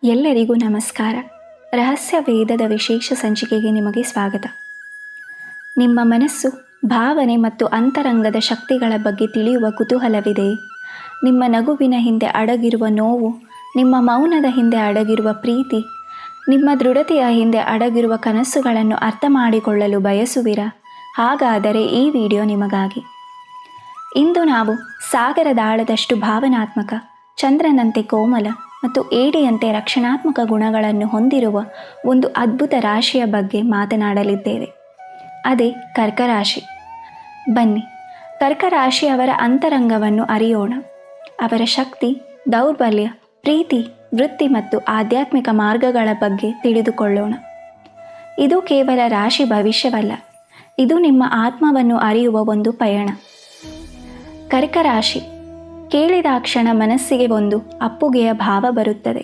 ಎಲ್ಲರಿಗೂ ನಮಸ್ಕಾರ. ರಹಸ್ಯ ವೇದದ ವಿಶೇಷ ಸಂಚಿಕೆಗೆ ನಿಮಗೆ ಸ್ವಾಗತ. ನಿಮ್ಮ ಮನಸ್ಸು, ಭಾವನೆ ಮತ್ತು ಅಂತರಂಗದ ಶಕ್ತಿಗಳ ಬಗ್ಗೆ ತಿಳಿಯುವ ಕುತೂಹಲವಿದೆಯೇ? ನಿಮ್ಮ ನಗುವಿನ ಹಿಂದೆ ಅಡಗಿರುವ ನೋವು, ನಿಮ್ಮ ಮೌನದ ಹಿಂದೆ ಅಡಗಿರುವ ಪ್ರೀತಿ, ನಿಮ್ಮ ದೃಢತೆಯ ಹಿಂದೆ ಅಡಗಿರುವ ಕನಸುಗಳನ್ನು ಅರ್ಥ ಮಾಡಿಕೊಳ್ಳಲು ಬಯಸುವಿರಾ? ಹಾಗಾದರೆ ಈ ವಿಡಿಯೋ ನಿಮಗಾಗಿ. ಇಂದು ನಾವು ಸಾಗರದಾಳದಷ್ಟು ಭಾವನಾತ್ಮಕ, ಚಂದ್ರನಂತೆ ಕೋಮಲ ಮತ್ತು ಏಡಿಯಂತೆ ರಕ್ಷಣಾತ್ಮಕ ಗುಣಗಳನ್ನು ಹೊಂದಿರುವ ಒಂದು ಅದ್ಭುತ ರಾಶಿಯ ಬಗ್ಗೆ ಮಾತನಾಡಲಿದ್ದೇವೆ. ಅದೇ ಕರ್ಕ ರಾಶಿ. ಬನ್ನಿ, ಕರ್ಕ ರಾಶಿಯವರ ಅಂತರಂಗವನ್ನು ಅರಿಯೋಣ. ಅವರ ಶಕ್ತಿ, ದೌರ್ಬಲ್ಯ, ಪ್ರೀತಿ, ವೃತ್ತಿ ಮತ್ತು ಆಧ್ಯಾತ್ಮಿಕ ಮಾರ್ಗಗಳ ಬಗ್ಗೆ ತಿಳಿದುಕೊಳ್ಳೋಣ. ಇದು ಕೇವಲ ರಾಶಿ ಭವಿಷ್ಯವಲ್ಲ, ಇದು ನಿಮ್ಮ ಆತ್ಮವನ್ನು ಅರಿಯುವ ಒಂದು ಪಯಣ. ಕರ್ಕ ರಾಶಿ ಕೇಳಿದಾಕ್ಷಣ ಮನಸ್ಸಿಗೆ ಒಂದು ಅಪ್ಪುಗೆಯ ಭಾವ ಬರುತ್ತದೆ.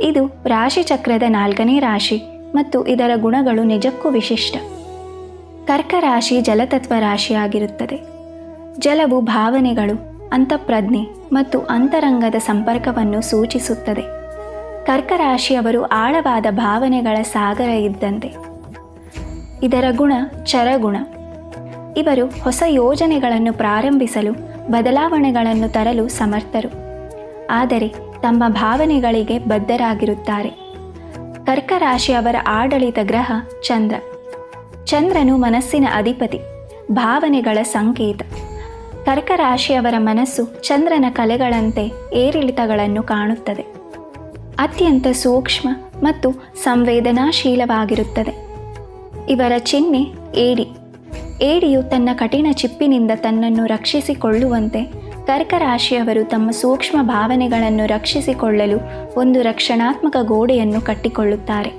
ಇದು ರಾಶಿಚಕ್ರದ 4ನೇ ರಾಶಿ ಮತ್ತು ಇದರ ಗುಣಗಳು ನಿಜಕ್ಕೂ ವಿಶಿಷ್ಟ. ಕರ್ಕ ರಾಶಿ ಜಲತತ್ವ ರಾಶಿಯಾಗಿರುತ್ತದೆ. ಜಲವು ಭಾವನೆಗಳು, ಅಂತಃಪ್ರಜ್ಞೆ ಮತ್ತು ಅಂತರಂಗದ ಸಂಪರ್ಕವನ್ನು ಸೂಚಿಸುತ್ತದೆ. ಕರ್ಕ ರಾಶಿಯವರು ಆಳವಾದ ಭಾವನೆಗಳ ಸಾಗರ ಇದ್ದಂತೆ. ಇದರ ಗುಣ ಚರಗುಣ. ಇವರು ಹೊಸ ಯೋಜನೆಗಳನ್ನು ಪ್ರಾರಂಭಿಸಲು, ಬದಲಾವಣೆಗಳನ್ನು ತರಲು ಸಮರ್ಥರು, ಆದರೆ ತಮ್ಮ ಭಾವನೆಗಳಿಗೆ ಬದ್ಧರಾಗಿರುತ್ತಾರೆ. ಕರ್ಕ ರಾಶಿಯವರ ಆಡಳಿತ ಗ್ರಹ ಚಂದ್ರ. ಚಂದ್ರನು ಮನಸ್ಸಿನ ಅಧಿಪತಿ, ಭಾವನೆಗಳ ಸಂಕೇತ. ಕರ್ಕ ರಾಶಿಯವರ ಮನಸ್ಸು ಚಂದ್ರನ ಕಲೆಗಳಂತೆ ಏರಿಳಿತಗಳನ್ನು ಕಾಣುತ್ತದೆ. ಅತ್ಯಂತ ಸೂಕ್ಷ್ಮ ಮತ್ತು ಸಂವೇದನಾಶೀಲವಾಗಿರುತ್ತದೆ. ಇವರ ಚಿಹ್ನೆ ಏಡಿ. ಏಡಿಯು ತನ್ನ ಕಠಿಣ ಚಿಪ್ಪಿನಿಂದ ತನ್ನನ್ನು ರಕ್ಷಿಸಿಕೊಳ್ಳುವಂತೆ ಕರ್ಕ ರಾಶಿಯವರು ತಮ್ಮ ಸೂಕ್ಷ್ಮ ಭಾವನೆಗಳನ್ನು ರಕ್ಷಿಸಿಕೊಳ್ಳಲು ಒಂದು ರಕ್ಷಣಾತ್ಮಕ ಗೋಡೆಯನ್ನು ಕಟ್ಟಿಕೊಳ್ಳುತ್ತಾರೆ.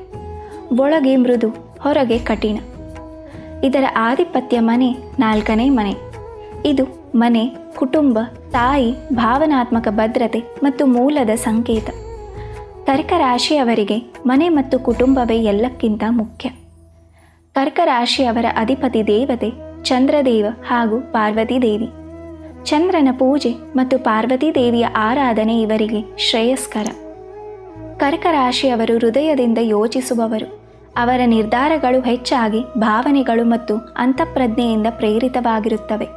ಒಳಗೆ ಮೃದು, ಹೊರಗೆ ಕಠಿಣ. ಇದರ ಆಧಿಪತ್ಯ ಮನೆ, 4ನೇ ಮನೆ. ಇದು ಮನೆ, ಕುಟುಂಬ, ತಾಯಿ, ಭಾವನಾತ್ಮಕ ಭದ್ರತೆ ಮತ್ತು ಮೂಲದ ಸಂಕೇತ. ಕರ್ಕ ರಾಶಿಯವರಿಗೆ ಮನೆ ಮತ್ತು ಕುಟುಂಬವೇ ಎಲ್ಲಕ್ಕಿಂತ ಮುಖ್ಯ. ಕರ್ಕ ರಾಶಿಯವರ ಅಧಿಪತಿ ದೇವತೆ ಚಂದ್ರದೇವ ಹಾಗೂ ಪಾರ್ವತಿ ದೇವಿ. ಚಂದ್ರನ ಪೂಜೆ ಮತ್ತು ಪಾರ್ವತಿ ದೇವಿಯ ಆರಾಧನೆ ಇವರಿಗೆ ಶ್ರೇಯಸ್ಕರ. ಕರ್ಕ ರಾಶಿಯವರು ಹೃದಯದಿಂದ ಯೋಚಿಸುವವರು. ಅವರ ನಿರ್ಧಾರಗಳು ಹೆಚ್ಚಾಗಿ ಭಾವನೆಗಳು ಮತ್ತು ಅಂತಃಪ್ರಜ್ಞೆಯಿಂದ ಪ್ರೇರಿತವಾಗಿರುತ್ತವೆ.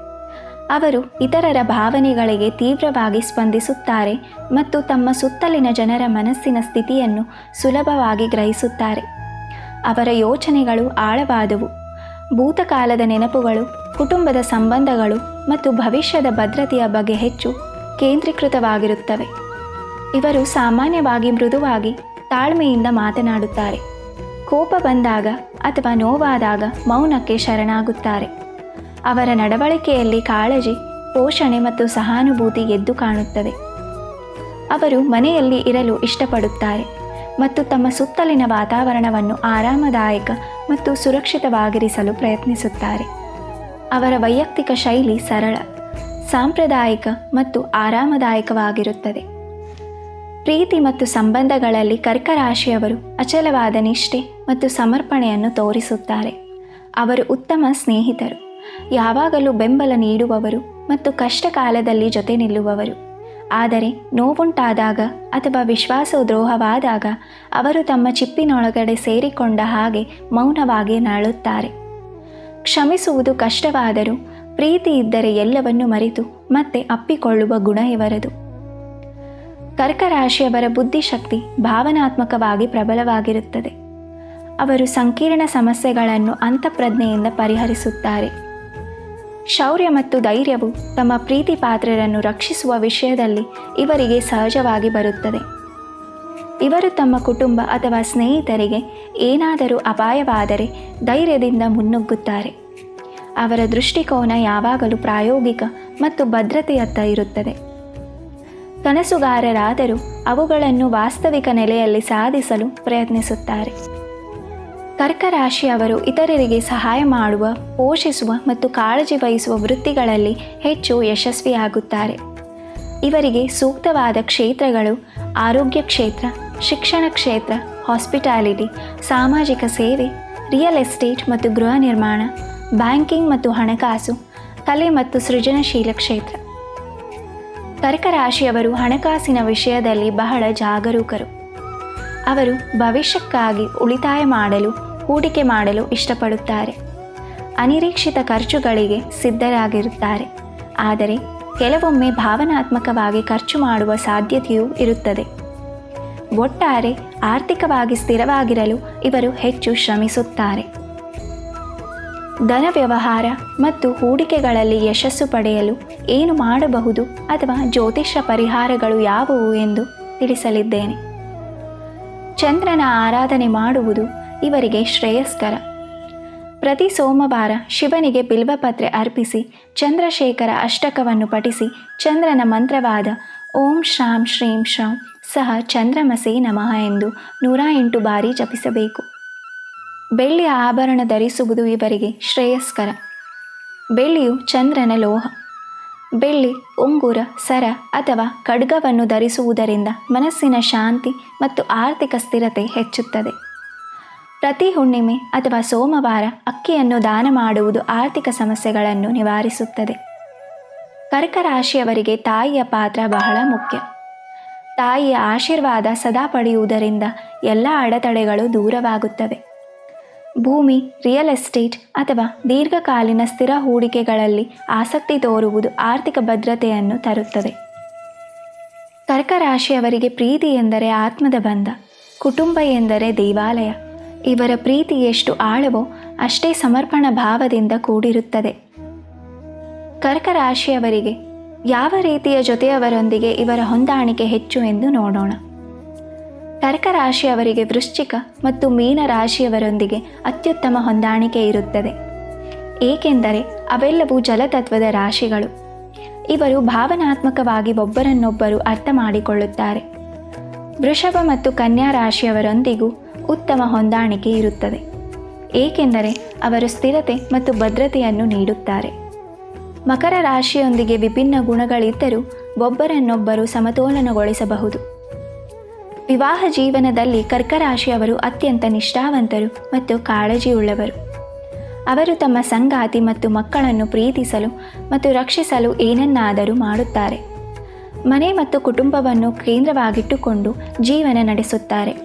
ಅವರು ಇತರರ ಭಾವನೆಗಳಿಗೆ ತೀವ್ರವಾಗಿ ಸ್ಪಂದಿಸುತ್ತಾರೆ ಮತ್ತು ತಮ್ಮ ಸುತ್ತಲಿನ ಜನರ ಮನಸ್ಸಿನ ಸ್ಥಿತಿಯನ್ನು ಸುಲಭವಾಗಿ ಗ್ರಹಿಸುತ್ತಾರೆ. ಅವರ ಯೋಚನೆಗಳು ಆಳವಾದವು. ಭೂತಕಾಲದ ನೆನಪುಗಳು, ಕುಟುಂಬದ ಸಂಬಂಧಗಳು ಮತ್ತು ಭವಿಷ್ಯದ ಭದ್ರತೆಯ ಬಗ್ಗೆ ಹೆಚ್ಚು ಕೇಂದ್ರೀಕೃತವಾಗಿರುತ್ತವೆ. ಇವರು ಸಾಮಾನ್ಯವಾಗಿ ಮೃದುವಾಗಿ, ತಾಳ್ಮೆಯಿಂದ ಮಾತನಾಡುತ್ತಾರೆ. ಕೋಪ ಬಂದಾಗ ಅಥವಾ ನೋವಾದಾಗ ಮೌನಕ್ಕೆ ಶರಣಾಗುತ್ತಾರೆ. ಅವರ ನಡವಳಿಕೆಯಲ್ಲಿ ಕಾಳಜಿ, ಪೋಷಣೆ ಮತ್ತು ಸಹಾನುಭೂತಿ ಎದ್ದು ಕಾಣುತ್ತದೆ. ಅವರು ಮನೆಯಲ್ಲಿ ಇರಲು ಇಷ್ಟಪಡುತ್ತಾರೆ ಮತ್ತು ತಮ್ಮ ಸುತ್ತಲಿನ ವಾತಾವರಣವನ್ನು ಆರಾಮದಾಯಕ ಮತ್ತು ಸುರಕ್ಷಿತವಾಗಿರಿಸಲು ಪ್ರಯತ್ನಿಸುತ್ತಾರೆ. ಅವರ ವೈಯಕ್ತಿಕ ಶೈಲಿ ಸರಳ, ಸಾಂಪ್ರದಾಯಿಕ ಮತ್ತು ಆರಾಮದಾಯಕವಾಗಿರುತ್ತದೆ. ಪ್ರೀತಿ ಮತ್ತು ಸಂಬಂಧಗಳಲ್ಲಿ ಕರ್ಕ ರಾಶಿಯವರು ಅಚಲವಾದ ನಿಷ್ಠೆ ಮತ್ತು ಸಮರ್ಪಣೆಯನ್ನು ತೋರಿಸುತ್ತಾರೆ. ಅವರು ಉತ್ತಮ ಸ್ನೇಹಿತರು, ಯಾವಾಗಲೂ ಬೆಂಬಲ ನೀಡುವವರು ಮತ್ತು ಕಷ್ಟ ಕಾಲದಲ್ಲಿ ಜೊತೆ ನಿಲ್ಲುವವರು. ಆದರೆ ನೋವುಂಟಾದಾಗ ಅಥವಾ ವಿಶ್ವಾಸದ್ರೋಹವಾದಾಗ ಅವರು ತಮ್ಮ ಚಿಪ್ಪಿನೊಳಗಡೆ ಸೇರಿಕೊಂಡ ಹಾಗೆ ಮೌನವಾಗಿ ನರಳುತ್ತಾರೆ. ಕ್ಷಮಿಸುವುದು ಕಷ್ಟವಾದರೂ ಪ್ರೀತಿ ಇದ್ದರೆ ಎಲ್ಲವನ್ನು ಮರೆತು ಮತ್ತೆ ಅಪ್ಪಿಕೊಳ್ಳುವ ಗುಣ ಇವರದು. ಕರ್ಕ ರಾಶಿಯವರ ಬುದ್ಧಿಶಕ್ತಿ ಭಾವನಾತ್ಮಕವಾಗಿ ಪ್ರಬಲವಾಗಿರುತ್ತದೆ. ಅವರು ಸಂಕೀರ್ಣ ಸಮಸ್ಯೆಗಳನ್ನು ಅಂತಃಪ್ರಜ್ಞೆಯಿಂದ ಪರಿಹರಿಸುತ್ತಾರೆ. ಶೌರ್ಯ ಮತ್ತು ಧೈರ್ಯವು ತಮ್ಮ ಪ್ರೀತಿ ಪಾತ್ರರನ್ನು ರಕ್ಷಿಸುವ ವಿಷಯದಲ್ಲಿ ಇವರಿಗೆ ಸಹಜವಾಗಿ ಬರುತ್ತದೆ. ಇವರು ತಮ್ಮ ಕುಟುಂಬ ಅಥವಾ ಸ್ನೇಹಿತರಿಗೆ ಏನಾದರೂ ಅಪಾಯವಾದರೆ ಧೈರ್ಯದಿಂದ ಮುನ್ನುಗ್ಗುತ್ತಾರೆ. ಅವರ ದೃಷ್ಟಿಕೋನ ಯಾವಾಗಲೂ ಪ್ರಾಯೋಗಿಕ ಮತ್ತು ಭದ್ರತೆಯತ್ತ ಇರುತ್ತದೆ. ಕನಸುಗಾರರಾದರೂ ಅವುಗಳನ್ನು ವಾಸ್ತವಿಕ ನೆಲೆಯಲ್ಲಿ ಸಾಧಿಸಲು ಪ್ರಯತ್ನಿಸುತ್ತಾರೆ. ಕರ್ಕ ರಾಶಿಯವರು ಇತರರಿಗೆ ಸಹಾಯ ಮಾಡುವ, ಪೋಷಿಸುವ ಮತ್ತು ಕಾಳಜಿ ವಹಿಸುವ ವೃತ್ತಿಗಳಲ್ಲಿ ಹೆಚ್ಚು ಯಶಸ್ವಿಯಾಗುತ್ತಾರೆ. ಇವರಿಗೆ ಸೂಕ್ತವಾದ ಕ್ಷೇತ್ರಗಳು ಆರೋಗ್ಯ ಕ್ಷೇತ್ರ, ಶಿಕ್ಷಣ ಕ್ಷೇತ್ರ, ಹಾಸ್ಪಿಟಾಲಿಟಿ, ಸಾಮಾಜಿಕ ಸೇವೆ, ರಿಯಲ್ ಎಸ್ಟೇಟ್ ಮತ್ತು ಗೃಹ ನಿರ್ಮಾಣ, ಬ್ಯಾಂಕಿಂಗ್ ಮತ್ತು ಹಣಕಾಸು, ಕಲೆ ಮತ್ತು ಸೃಜನಶೀಲ ಕ್ಷೇತ್ರ. ಕರ್ಕ ರಾಶಿಯವರು ಹಣಕಾಸಿನ ವಿಷಯದಲ್ಲಿ ಬಹಳ ಜಾಗರೂಕರು. ಅವರು ಭವಿಷ್ಯಕ್ಕಾಗಿ ಉಳಿತಾಯ ಮಾಡಲು, ಹೂಡಿಕೆ ಮಾಡಲು ಇಷ್ಟಪಡುತ್ತಾರೆ. ಅನಿರೀಕ್ಷಿತ ಖರ್ಚುಗಳಿಗೆ ಸಿದ್ಧರಾಗಿರುತ್ತಾರೆ. ಆದರೆ ಕೆಲವೊಮ್ಮೆ ಭಾವನಾತ್ಮಕವಾಗಿ ಖರ್ಚು ಮಾಡುವ ಸಾಧ್ಯತೆಯೂ ಇರುತ್ತದೆ. ಒಟ್ಟಾರೆ ಆರ್ಥಿಕವಾಗಿ ಸ್ಥಿರವಾಗಿರಲು ಇವರು ಹೆಚ್ಚು ಶ್ರಮಿಸುತ್ತಾರೆ. ಧನ ವ್ಯವಹಾರ ಮತ್ತು ಹೂಡಿಕೆಗಳಲ್ಲಿ ಯಶಸ್ಸು ಪಡೆಯಲು ಏನು ಮಾಡಬಹುದು ಅಥವಾ ಜ್ಯೋತಿಷ್ಯ ಪರಿಹಾರಗಳು ಯಾವುವು ಎಂದು ತಿಳಿಸಲಿದ್ದೇನೆ. ಚಂದ್ರನ ಆರಾಧನೆ ಮಾಡುವುದು ಇವರಿಗೆ ಶ್ರೇಯಸ್ಕರ. ಪ್ರತಿ ಸೋಮವಾರ ಶಿವನಿಗೆ ಬಿಲ್ವಪತ್ರೆ ಅರ್ಪಿಸಿ ಚಂದ್ರಶೇಖರ ಅಷ್ಟಕವನ್ನು ಪಠಿಸಿ ಚಂದ್ರನ ಮಂತ್ರವಾದ ಓಂ ಶ್ರಾಂ ಶ್ರೀಂ ಶ್ರಾಂ ಸಹ ಚಂದ್ರಮಸೇ ನಮಃ ಎಂದು 108 ಬಾರಿ ಜಪಿಸಬೇಕು. ಬೆಳ್ಳಿಯ ಆಭರಣ ಧರಿಸುವುದು ಇವರಿಗೆ ಶ್ರೇಯಸ್ಕರ. ಬೆಳ್ಳಿಯು ಚಂದ್ರನ ಲೋಹ. ಬೆಳ್ಳಿ ಉಂಗುರ, ಸರ ಅಥವಾ ಖಡ್ಗವನ್ನು ಧರಿಸುವುದರಿಂದ ಮನಸ್ಸಿನ ಶಾಂತಿ ಮತ್ತು ಆರ್ಥಿಕ ಸ್ಥಿರತೆ ಹೆಚ್ಚುತ್ತದೆ. ಪ್ರತಿ ಹುಣ್ಣಿಮೆ ಅಥವಾ ಸೋಮವಾರ ಅಕ್ಕಿಯನ್ನು ದಾನ ಮಾಡುವುದು ಆರ್ಥಿಕ ಸಮಸ್ಯೆಗಳನ್ನು ನಿವಾರಿಸುತ್ತದೆ. ಕರ್ಕ ರಾಶಿಯವರಿಗೆ ತಾಯಿಯ ಪಾತ್ರ ಬಹಳ ಮುಖ್ಯ. ತಾಯಿಯ ಆಶೀರ್ವಾದ ಸದಾ ಪಡೆಯುವುದರಿಂದ ಎಲ್ಲ ಅಡೆತಡೆಗಳು ದೂರವಾಗುತ್ತವೆ. ಭೂಮಿ, ರಿಯಲ್ ಎಸ್ಟೇಟ್ ಅಥವಾ ದೀರ್ಘಕಾಲೀನ ಸ್ಥಿರ ಹೂಡಿಕೆಗಳಲ್ಲಿ ಆಸಕ್ತಿ ತೋರುವುದು ಆರ್ಥಿಕ ಭದ್ರತೆಯನ್ನು ತರುತ್ತದೆ. ಕರ್ಕ ರಾಶಿಯವರಿಗೆ ಪ್ರೀತಿ ಎಂದರೆ ಆತ್ಮದ ಬಂಧ, ಕುಟುಂಬ ಎಂದರೆ ದೇವಾಲಯ. ಇವರ ಪ್ರೀತಿ ಎಷ್ಟು ಆಳವೋ ಅಷ್ಟೇ ಸಮರ್ಪಣಾ ಭಾವದಿಂದ ಕೂಡಿರುತ್ತದೆ. ಕರ್ಕ ರಾಶಿಯವರಿಗೆ ಯಾವ ರೀತಿಯ ಜೊತೆಯವರೊಂದಿಗೆ ಇವರ ಹೊಂದಾಣಿಕೆ ಹೆಚ್ಚು ಎಂದು ನೋಡೋಣ. ಕರ್ಕ ರಾಶಿಯವರಿಗೆ ವೃಶ್ಚಿಕ ಮತ್ತು ಮೀನ ರಾಶಿಯವರೊಂದಿಗೆ ಅತ್ಯುತ್ತಮ ಹೊಂದಾಣಿಕೆ ಇರುತ್ತದೆ. ಏಕೆಂದರೆ ಅವೆಲ್ಲವೂ ಜಲತತ್ವದ ರಾಶಿಗಳು. ಇವರು ಭಾವನಾತ್ಮಕವಾಗಿ ಒಬ್ಬರನ್ನೊಬ್ಬರು ಅರ್ಥ ಮಾಡಿಕೊಳ್ಳುತ್ತಾರೆ. ವೃಷಭ ಮತ್ತು ಕನ್ಯಾ ರಾಶಿಯವರೊಂದಿಗೂ ಉತ್ತಮ ಹೊಂದಾಣಿಕೆ ಇರುತ್ತದೆ. ಏಕೆಂದರೆ ಅವರು ಸ್ಥಿರತೆ ಮತ್ತು ಭದ್ರತೆಯನ್ನು ನೀಡುತ್ತಾರೆ. ಮಕರ ರಾಶಿಯೊಂದಿಗೆ ವಿಭಿನ್ನ ಗುಣಗಳಿದ್ದರೂ ಒಬ್ಬರನ್ನೊಬ್ಬರು ಸಮತೋಲನಗೊಳಿಸಬಹುದು. ವಿವಾಹ ಜೀವನದಲ್ಲಿ ಕರ್ಕ ರಾಶಿಯವರು ಅತ್ಯಂತ ನಿಷ್ಠಾವಂತರು ಮತ್ತು ಕಾಳಜಿಯುಳ್ಳವರು. ಅವರು ತಮ್ಮ ಸಂಗಾತಿ ಮತ್ತು ಮಕ್ಕಳನ್ನು ಪ್ರೀತಿಸಲು ಮತ್ತು ರಕ್ಷಿಸಲು ಏನನ್ನಾದರೂ ಮಾಡುತ್ತಾರೆ. ಮನೆ ಮತ್ತು ಕುಟುಂಬವನ್ನು ಕೇಂದ್ರವಾಗಿಟ್ಟುಕೊಂಡು ಜೀವನ ನಡೆಸುತ್ತಾರೆ.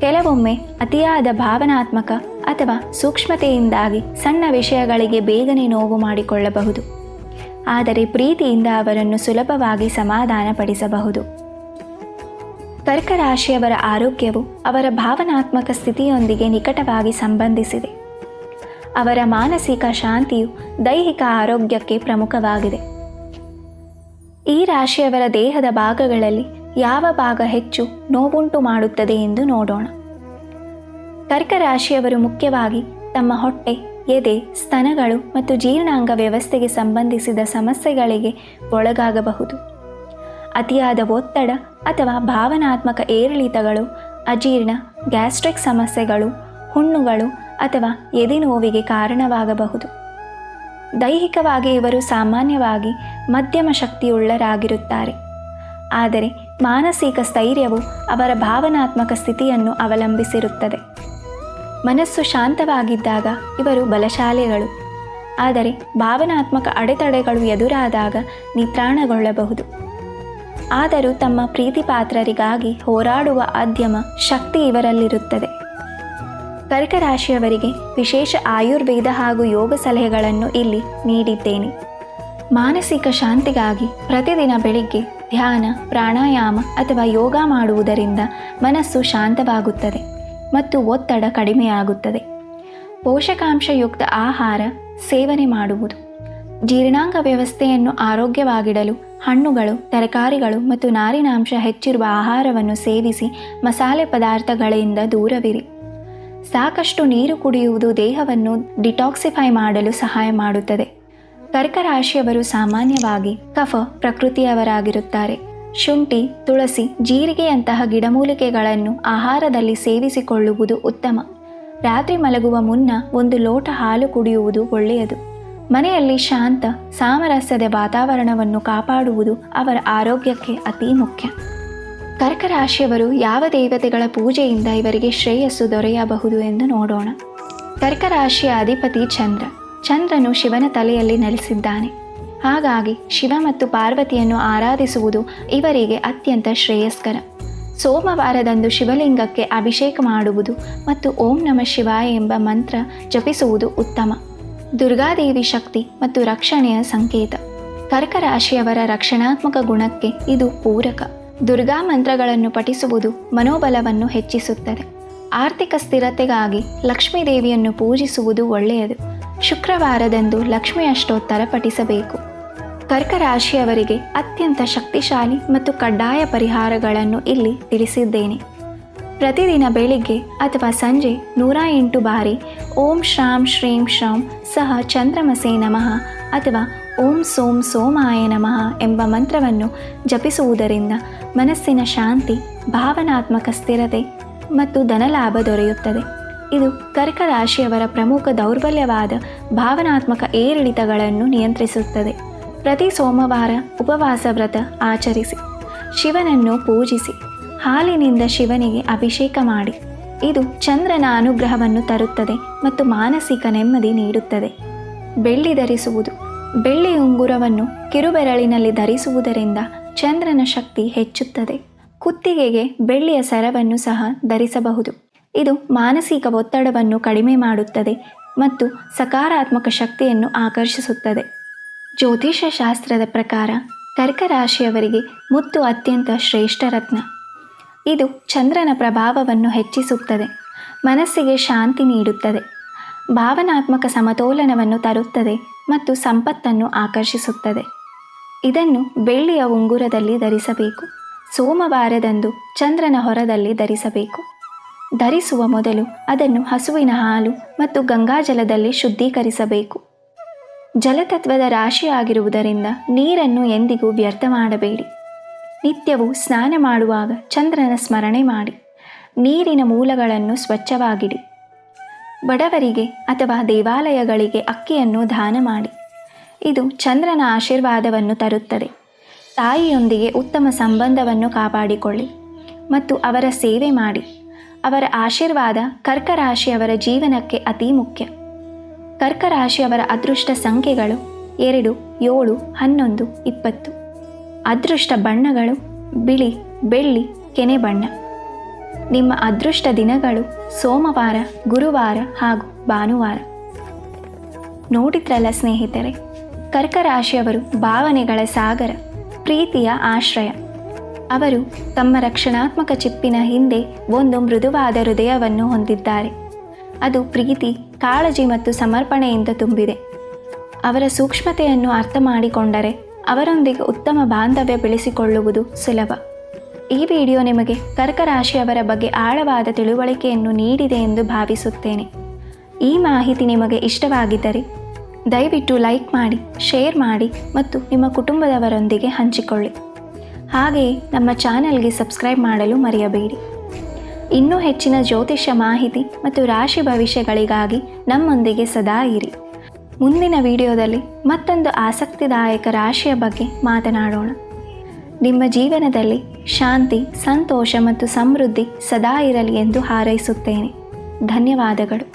ಕೆಲವೊಮ್ಮೆ ಅತಿಯಾದ ಭಾವನಾತ್ಮಕ ಅಥವಾ ಸೂಕ್ಷ್ಮತೆಯಿಂದಾಗಿ ಸಣ್ಣ ವಿಷಯಗಳಿಗೆ ಬೇಗನೆ ನೋವು ಮಾಡಿಕೊಳ್ಳಬಹುದು. ಆದರೆ ಪ್ರೀತಿಯಿಂದ ಅವರನ್ನು ಸುಲಭವಾಗಿ ಸಮಾಧಾನಪಡಿಸಬಹುದು. ಕರ್ಕ ರಾಶಿಯವರ ಆರೋಗ್ಯವು ಅವರ ಭಾವನಾತ್ಮಕ ಸ್ಥಿತಿಯೊಂದಿಗೆ ನಿಕಟವಾಗಿ ಸಂಬಂಧಿಸಿದೆ. ಅವರ ಮಾನಸಿಕ ಶಾಂತಿಯು ದೈಹಿಕ ಆರೋಗ್ಯಕ್ಕೆ ಪ್ರಮುಖವಾಗಿದೆ. ಈ ರಾಶಿಯವರ ದೇಹದ ಭಾಗಗಳಲ್ಲಿ ಯಾವ ಭಾಗ ಹೆಚ್ಚು ನೋವುಂಟು ಮಾಡುತ್ತದೆ ಎಂದು ನೋಡೋಣ. ಕರ್ಕ ರಾಶಿಯವರು ಮುಖ್ಯವಾಗಿ ತಮ್ಮ ಹೊಟ್ಟೆ, ಎದೆ, ಸ್ತನಗಳು ಮತ್ತು ಜೀರ್ಣಾಂಗ ವ್ಯವಸ್ಥೆಗೆ ಸಂಬಂಧಿಸಿದ ಸಮಸ್ಯೆಗಳಿಗೆ ಒಳಗಾಗಬಹುದು. ಅತಿಯಾದ ಒತ್ತಡ ಅಥವಾ ಭಾವನಾತ್ಮಕ ಏರಿಳಿತಗಳು ಅಜೀರ್ಣ, ಗ್ಯಾಸ್ಟ್ರಿಕ್ ಸಮಸ್ಯೆಗಳು, ಹುಣ್ಣುಗಳು ಅಥವಾ ಎದೆ ನೋವಿಗೆ ಕಾರಣವಾಗಬಹುದು. ದೈಹಿಕವಾಗಿ ಇವರು ಸಾಮಾನ್ಯವಾಗಿ ಮಧ್ಯಮ ಶಕ್ತಿಯುಳ್ಳರಾಗಿರುತ್ತಾರೆ. ಆದರೆ ಮಾನಸಿಕ ಸ್ಥೈರ್ಯವು ಅವರ ಭಾವನಾತ್ಮಕ ಸ್ಥಿತಿಯನ್ನು ಅವಲಂಬಿಸಿರುತ್ತದೆ. ಮನಸ್ಸು ಶಾಂತವಾಗಿದ್ದಾಗ ಇವರು ಬಲಶಾಲಿಗಳು. ಆದರೆ ಭಾವನಾತ್ಮಕ ಅಡೆತಡೆಗಳು ಎದುರಾದಾಗ ನಿತ್ರಾಣಗೊಳ್ಳಬಹುದು. ಆದರೂ ತಮ್ಮ ಪ್ರೀತಿ ಪಾತ್ರರಿಗಾಗಿ ಹೋರಾಡುವ ಅದ್ಯಮ ಶಕ್ತಿ ಇವರಲ್ಲಿರುತ್ತದೆ. ಕರ್ಕ ರಾಶಿಯವರಿಗೆ ವಿಶೇಷ ಆಯುರ್ವೇದ ಹಾಗೂ ಯೋಗ ಸಲಹೆಗಳನ್ನು ಇಲ್ಲಿ ನೀಡಿದ್ದೇನೆ. ಮಾನಸಿಕ ಶಾಂತಿಗಾಗಿ ಪ್ರತಿದಿನ ಬೆಳಿಗ್ಗೆ ಧ್ಯಾನ, ಪ್ರಾಣಾಯಾಮ ಅಥವಾ ಯೋಗ ಮಾಡುವುದರಿಂದ ಮನಸ್ಸು ಶಾಂತವಾಗುತ್ತದೆ ಮತ್ತು ಒತ್ತಡ ಕಡಿಮೆಯಾಗುತ್ತದೆ. ಪೋಷಕಾಂಶಯುಕ್ತ ಆಹಾರ ಸೇವನೆ ಮಾಡುವುದು. ಜೀರ್ಣಾಂಗ ವ್ಯವಸ್ಥೆಯನ್ನು ಆರೋಗ್ಯವಾಗಿಡಲು ಹಣ್ಣುಗಳು, ತರಕಾರಿಗಳು ಮತ್ತು ನಾರಿನಾಂಶ ಹೆಚ್ಚಿರುವ ಆಹಾರವನ್ನು ಸೇವಿಸಿ ಮಸಾಲೆ ಪದಾರ್ಥಗಳಿಂದ ದೂರವಿರಿ. ಸಾಕಷ್ಟು ನೀರು ಕುಡಿಯುವುದು ದೇಹವನ್ನು ಡಿಟಾಕ್ಸಿಫೈ ಮಾಡಲು ಸಹಾಯ ಮಾಡುತ್ತದೆ. ಕರ್ಕ ರಾಶಿಯವರು ಸಾಮಾನ್ಯವಾಗಿ ಕಫ ಪ್ರಕೃತಿಯವರಾಗಿರುತ್ತಾರೆ. ಶುಂಠಿ, ತುಳಸಿ, ಜೀರಿಗೆಯಂತಹ ಗಿಡಮೂಲಿಕೆಗಳನ್ನು ಆಹಾರದಲ್ಲಿ ಸೇವಿಸಿಕೊಳ್ಳುವುದು ಉತ್ತಮ. ರಾತ್ರಿ ಮಲಗುವ ಮುನ್ನ 1 ಲೋಟ ಹಾಲು ಕುಡಿಯುವುದು ಒಳ್ಳೆಯದು. ಮನೆಯಲ್ಲಿ ಶಾಂತ, ಸಾಮರಸ್ಯದ ವಾತಾವರಣವನ್ನು ಕಾಪಾಡುವುದು ಅವರ ಆರೋಗ್ಯಕ್ಕೆ ಅತಿ ಮುಖ್ಯ. ಕರ್ಕ ರಾಶಿಯವರು ಯಾವ ದೇವತೆಗಳ ಪೂಜೆಯಿಂದ ಇವರಿಗೆ ಶ್ರೇಯಸ್ಸು ದೊರೆಯಬಹುದು ಎಂದು ನೋಡೋಣ. ಕರ್ಕ ರಾಶಿಯ ಅಧಿಪತಿ ಚಂದ್ರ. ಚಂದ್ರನು ಶಿವನ ತಲೆಯಲ್ಲಿ ನೆಲೆಸಿದ್ದಾನೆ. ಹಾಗಾಗಿ ಶಿವ ಮತ್ತು ಪಾರ್ವತಿಯನ್ನು ಆರಾಧಿಸುವುದು ಇವರಿಗೆ ಅತ್ಯಂತ ಶ್ರೇಯಸ್ಕರ. ಸೋಮವಾರದಂದು ಶಿವಲಿಂಗಕ್ಕೆ ಅಭಿಷೇಕ ಮಾಡುವುದು ಮತ್ತು ಓಂ ನಮಃ ಶಿವಾಯ ಎಂಬ ಮಂತ್ರ ಜಪಿಸುವುದು ಉತ್ತಮ. ದುರ್ಗಾದೇವಿ ಶಕ್ತಿ ಮತ್ತು ರಕ್ಷಣೆಯ ಸಂಕೇತ. ಕರ್ಕ ರಾಶಿಯವರ ರಕ್ಷಣಾತ್ಮಕ ಗುಣಕ್ಕೆ ಇದು ಪೂರಕ. ದುರ್ಗಾ ಮಂತ್ರಗಳನ್ನು ಪಠಿಸುವುದು ಮನೋಬಲವನ್ನು ಹೆಚ್ಚಿಸುತ್ತದೆ. ಆರ್ಥಿಕ ಸ್ಥಿರತೆಗಾಗಿ ಲಕ್ಷ್ಮೀ ದೇವಿಯನ್ನು ಪೂಜಿಸುವುದು ಒಳ್ಳೆಯದು. ಶುಕ್ರವಾರದಂದು ಲಕ್ಷ್ಮೀ ಅಷ್ಟೋತ್ತರ ಪಠಿಸಬೇಕು. ಕರ್ಕ ರಾಶಿಯವರಿಗೆ ಅತ್ಯಂತ ಶಕ್ತಿಶಾಲಿ ಮತ್ತು ಕಡ್ಡಾಯ ಪರಿಹಾರಗಳನ್ನು ಇಲ್ಲಿ ತಿಳಿಸಿದ್ದೇನೆ. ಪ್ರತಿದಿನ ಬೆಳಿಗ್ಗೆ ಅಥವಾ ಸಂಜೆ 108 ಬಾರಿ ಓಂ ಶ್ರಾಂ ಶ್ರೀಂ ಶ್ರೌಂ ಸಹ ಚಂದ್ರಮಸೆ ನಮಃ ಅಥವಾ ಓಂ ಸೋಂ ಸೋಮಾಯ ನಮಃ ಎಂಬ ಮಂತ್ರವನ್ನು ಜಪಿಸುವುದರಿಂದ ಮನಸ್ಸಿನ ಶಾಂತಿ, ಭಾವನಾತ್ಮಕ ಸ್ಥಿರತೆ ಮತ್ತು ಧನಲಾಭ ದೊರೆಯುತ್ತದೆ. ಇದು ಕರ್ಕ ರಾಶಿಯವರ ಪ್ರಮುಖ ದೌರ್ಬಲ್ಯವಾದ ಭಾವನಾತ್ಮಕ ಏರಿಳಿತಗಳನ್ನು ನಿಯಂತ್ರಿಸುತ್ತದೆ. ಪ್ರತಿ ಸೋಮವಾರ ಉಪವಾಸ ವ್ರತ ಆಚರಿಸಿ, ಶಿವನನ್ನು ಪೂಜಿಸಿ, ಹಾಲಿನಿಂದ ಶಿವನಿಗೆ ಅಭಿಷೇಕ ಮಾಡಿ. ಇದು ಚಂದ್ರನ ಅನುಗ್ರಹವನ್ನು ತರುತ್ತದೆ ಮತ್ತು ಮಾನಸಿಕ ನೆಮ್ಮದಿ ನೀಡುತ್ತದೆ. ಬೆಳ್ಳಿ ಧರಿಸುವುದು. ಬೆಳ್ಳಿ ಉಂಗುರವನ್ನು ಕಿರುಬೆರಳಿನಲ್ಲಿ ಧರಿಸುವುದರಿಂದ ಚಂದ್ರನ ಶಕ್ತಿ ಹೆಚ್ಚುತ್ತದೆ. ಕುತ್ತಿಗೆಗೆ ಬೆಳ್ಳಿಯ ಸರವನ್ನು ಸಹ ಧರಿಸಬಹುದು. ಇದು ಮಾನಸಿಕ ಒತ್ತಡವನ್ನು ಕಡಿಮೆ ಮಾಡುತ್ತದೆ ಮತ್ತು ಸಕಾರಾತ್ಮಕ ಶಕ್ತಿಯನ್ನು ಆಕರ್ಷಿಸುತ್ತದೆ. ಜ್ಯೋತಿಷ್ಯ ಶಾಸ್ತ್ರದ ಪ್ರಕಾರ ಕರ್ಕ ರಾಶಿಯವರಿಗೆ ಮುತ್ತು ಅತ್ಯಂತ ಶ್ರೇಷ್ಠ ರತ್ನ. ಇದು ಚಂದ್ರನ ಪ್ರಭಾವವನ್ನು ಹೆಚ್ಚಿಸುತ್ತದೆ, ಮನಸ್ಸಿಗೆ ಶಾಂತಿ ನೀಡುತ್ತದೆ, ಭಾವನಾತ್ಮಕ ಸಮತೋಲನವನ್ನು ತರುತ್ತದೆ ಮತ್ತು ಸಂಪತ್ತನ್ನು ಆಕರ್ಷಿಸುತ್ತದೆ. ಇದನ್ನು ಬೆಳ್ಳಿಯ ಉಂಗುರದಲ್ಲಿ ಧರಿಸಬೇಕು. ಸೋಮವಾರದಂದು ಚಂದ್ರನ ಹೊರದಲ್ಲಿ ಧರಿಸಬೇಕು. ಧರಿಸುವ ಮೊದಲು ಅದನ್ನು ಹಸುವಿನ ಹಾಲು ಮತ್ತು ಗಂಗಾಜಲದಲ್ಲಿ ಶುದ್ಧೀಕರಿಸಬೇಕು. ಜಲತತ್ವದ ರಾಶಿಯಾಗಿರುವುದರಿಂದ ನೀರನ್ನು ಎಂದಿಗೂ ವ್ಯರ್ಥ ಮಾಡಬೇಡಿ. ನಿತ್ಯವೂ ಸ್ನಾನ ಮಾಡುವಾಗ ಚಂದ್ರನ ಸ್ಮರಣೆ ಮಾಡಿ. ನೀರಿನ ಮೂಲಗಳನ್ನು ಸ್ವಚ್ಛವಾಗಿಡಿ. ಬಡವರಿಗೆ ಅಥವಾ ದೇವಾಲಯಗಳಿಗೆ ಅಕ್ಕಿಯನ್ನು ದಾನ ಮಾಡಿ. ಇದು ಚಂದ್ರನ ಆಶೀರ್ವಾದವನ್ನು ತರುತ್ತದೆ. ತಾಯಿಯೊಂದಿಗೆ ಉತ್ತಮ ಸಂಬಂಧವನ್ನು ಕಾಪಾಡಿಕೊಳ್ಳಿ ಮತ್ತು ಅವರ ಸೇವೆ ಮಾಡಿ. ಅವರ ಆಶೀರ್ವಾದ ಕರ್ಕ ರಾಶಿಯವರ ಜೀವನಕ್ಕೆ ಅತಿ ಮುಖ್ಯ. ಕರ್ಕ ರಾಶಿಯವರ ಅದೃಷ್ಟ ಸಂಖ್ಯೆಗಳು 2, 7, 11, 20. ಅದೃಷ್ಟ ಬಣ್ಣಗಳು ಬಿಳಿ, ಬೆಳ್ಳಿ, ಕೆನೆ ಬಣ್ಣ. ನಿಮ್ಮ ಅದೃಷ್ಟ ದಿನಗಳು ಸೋಮವಾರ, ಗುರುವಾರ ಹಾಗೂ ಭಾನುವಾರ. ನೋಡಿದ್ರಲ್ಲ ಸ್ನೇಹಿತರೆ, ಕರ್ಕ ರಾಶಿಯವರು ಭಾವನೆಗಳ ಸಾಗರ, ಪ್ರೀತಿಯ ಆಶ್ರಯ. ಅವರು ತಮ್ಮ ರಕ್ಷಣಾತ್ಮಕ ಚಿಪ್ಪಿನ ಹಿಂದೆ ಒಂದು ಮೃದುವಾದ ಹೃದಯವನ್ನು ಹೊಂದಿದ್ದಾರೆ. ಅದು ಪ್ರೀತಿ, ಕಾಳಜಿ ಮತ್ತು ಸಮರ್ಪಣೆಯಿಂದ ತುಂಬಿದೆ. ಅವರ ಸೂಕ್ಷ್ಮತೆಯನ್ನು ಅರ್ಥ ಮಾಡಿಕೊಂಡರೆ ಅವರೊಂದಿಗೆ ಉತ್ತಮ ಬಾಂಧವ್ಯ ಬೆಳೆಸಿಕೊಳ್ಳುವುದು ಸುಲಭ. ಈ ವಿಡಿಯೋ ನಿಮಗೆ ಕರ್ಕ ರಾಶಿಯವರ ಬಗ್ಗೆ ಆಳವಾದ ತಿಳುವಳಿಕೆಯನ್ನು ನೀಡಿದೆ ಎಂದು ಭಾವಿಸುತ್ತೇನೆ. ಈ ಮಾಹಿತಿ ನಿಮಗೆ ಇಷ್ಟವಾಗಿದ್ದರೆ ದಯವಿಟ್ಟು ಲೈಕ್ ಮಾಡಿ, ಶೇರ್ ಮಾಡಿ ಮತ್ತು ನಿಮ್ಮ ಕುಟುಂಬದವರೊಂದಿಗೆ ಹಂಚಿಕೊಳ್ಳಿ. ಹಾಗೆಯೇ ನಮ್ಮ ಚಾನೆಲ್ಗೆ ಸಬ್ಸ್ಕ್ರೈಬ್ ಮಾಡಲು ಮರೆಯಬೇಡಿ. ಇನ್ನೂ ಹೆಚ್ಚಿನ ಜ್ಯೋತಿಷ್ಯ ಮಾಹಿತಿ ಮತ್ತು ರಾಶಿ ಭವಿಷ್ಯಗಳಿಗಾಗಿ ನಮ್ಮೊಂದಿಗೆ ಸದಾ ಇರಿ. ಮುಂದಿನ ವಿಡಿಯೋದಲ್ಲಿ ಮತ್ತೊಂದು ಆಸಕ್ತಿದಾಯಕ ರಾಶಿಯ ಬಗ್ಗೆ ಮಾತನಾಡೋಣ. ನಿಮ್ಮ ಜೀವನದಲ್ಲಿ ಶಾಂತಿ, ಸಂತೋಷ ಮತ್ತು ಸಮೃದ್ಧಿ ಸದಾ ಇರಲಿ ಎಂದು ಹಾರೈಸುತ್ತೇನೆ. ಧನ್ಯವಾದಗಳು.